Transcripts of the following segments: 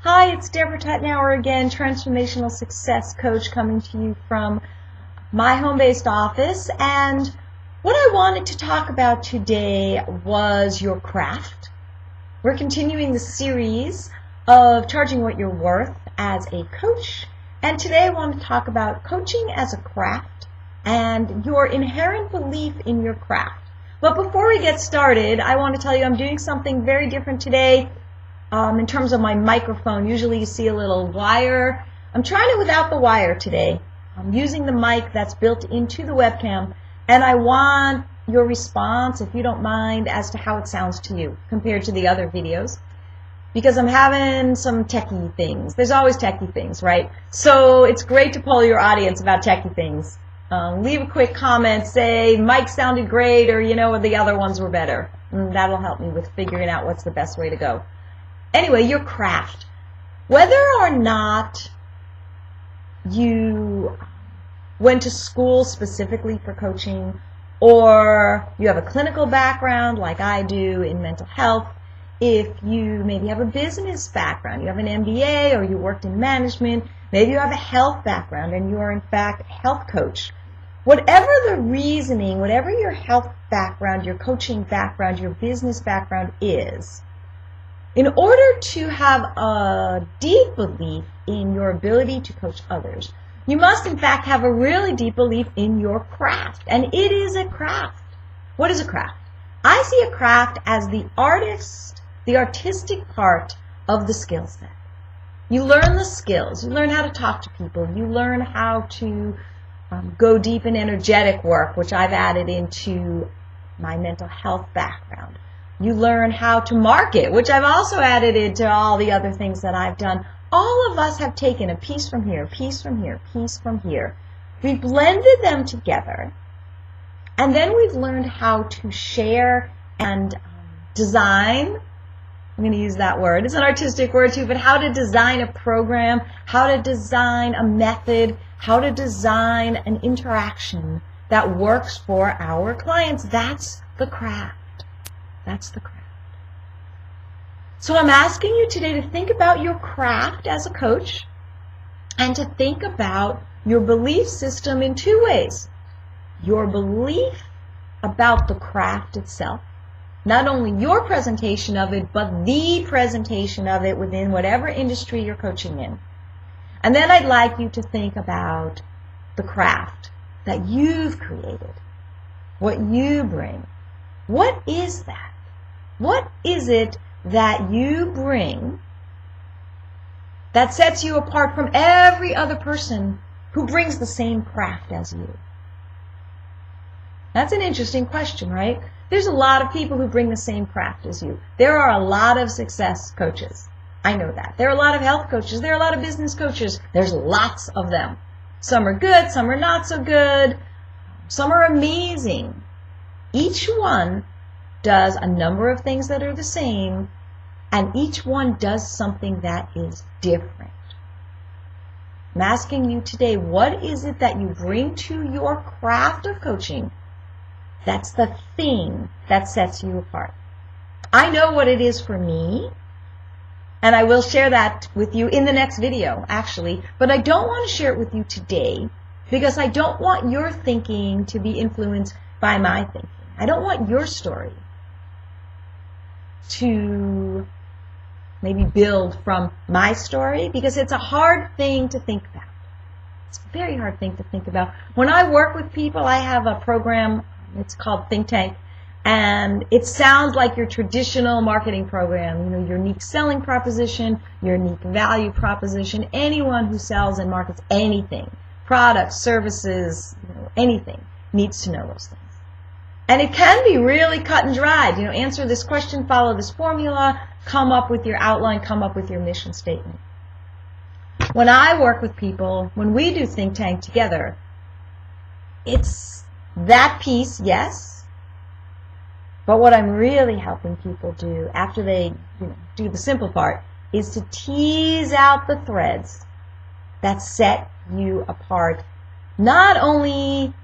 Hi, it's Deborah Tutnauer again, Transformational Success Coach, coming to you from my home-based office. And what I wanted to talk about today was your craft. We're continuing the series of charging what you're worth as a coach. And today I want to talk about coaching as a craft and your inherent belief in your craft. But before we get started, I want to tell you I'm doing something very different today. In terms of my microphone, usually you see a little wire. I'm trying it without the wire today. I'm using the mic that's built into the webcam, and I want your response, if you don't mind, as to how it sounds to you compared to the other videos, because I'm having some techie things. There's always techie things, right? So it's great to poll your audience about techie things. Leave a quick comment, say mic sounded great, or the other ones were better. That'll help me with figuring out what's the best way to go. Anyway, your craft. Whether or not you went to school specifically for coaching, or you have a clinical background like I do in mental health, if you maybe have a business background, you have an MBA, or you worked in management, maybe you have a health background and you are in fact a health coach. Whatever the reasoning, whatever your health background, your coaching background, your business background is, in order to have a deep belief in your ability to coach others, you must in fact have a really deep belief in your craft. And it is a craft. What is a craft? I see a craft as the artistic part of the skill set. You learn the skills. You learn how to talk to people. You learn how to go deep in energetic work, which I've added into my mental health background. You learn how to market, which I've also added into all the other things that I've done. All of us have taken a piece from here, piece from here, piece from here. We've blended them together, and then we've learned how to share and design. I'm going to use that word. It's an artistic word too, but how to design a program, how to design a method, how to design an interaction that works for our clients. That's the craft. That's the craft. So I'm asking you today to think about your craft as a coach and to think about your belief system in two ways. Your belief about the craft itself, not only your presentation of it, but the presentation of it within whatever industry you're coaching in. And then I'd like you to think about the craft that you've created, what you bring. What is that? What is it that you bring that sets you apart from every other person who brings the same craft as you? That's an interesting question, right? There's a lot of people who bring the same craft as you. There are a lot of success coaches. I know that. There are a lot of health coaches. There are a lot of business coaches. There's lots of them. Some are good, some are not so good. Some are amazing. Each one does a number of things that are the same, and each one does something that is different. I'm asking you today, what is it that you bring to your craft of coaching that's the thing that sets you apart? I know what it is for me, and I will share that with you in the next video, actually, but I don't want to share it with you today because I don't want your thinking to be influenced by my thinking. I don't want your story to maybe build from my story, because it's a hard thing to think about. It's a very hard thing to think about. When I work with people, I have a program, it's called Think Tank, and it sounds like your traditional marketing program, your unique selling proposition, your unique value proposition. Anyone who sells and markets anything, products, services, anything, needs to know those things. And it can be really cut and dried. Answer this question, follow this formula, come up with your outline, come up with your mission statement. When I work with people, when we do Think Tank together, it's that piece, yes, but what I'm really helping people do after they do the simple part is to tease out the threads that set you apart, not only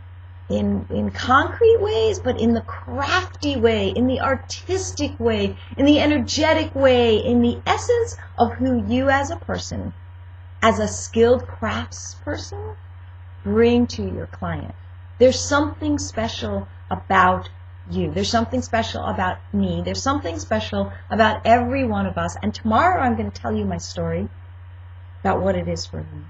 in concrete ways, but in the crafty way, in the artistic way, in the energetic way, in the essence of who you as a person, as a skilled craftsperson, bring to your client. There's something special about you. There's something special about me. There's something special about every one of us. And tomorrow I'm going to tell you my story about what it is for me.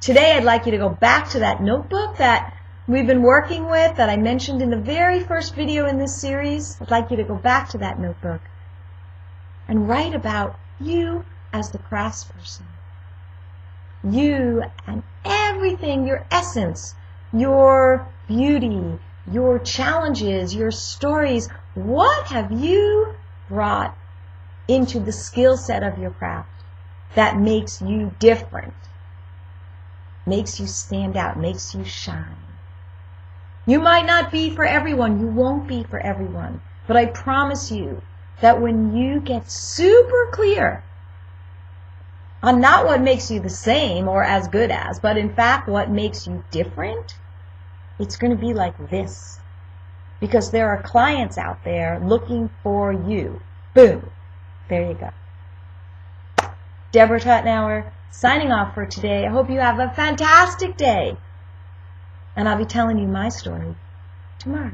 Today I'd like you to go back to that notebook that we've been working with, that I mentioned in the very first video in this series. I'd like you to go back to that notebook and write about you as the craftsperson. You and everything, your essence, your beauty, your challenges, your stories. What have you brought into the skill set of your craft that makes you different, makes you stand out, makes you shine? You might not be for everyone. You won't be for everyone. But I promise you that when you get super clear on not what makes you the same or as good as, but in fact what makes you different, it's going to be like this. Because there are clients out there looking for you. Boom. There you go. Deborah Tutnauer, signing off for today. I hope you have a fantastic day. And I'll be telling you my story tomorrow.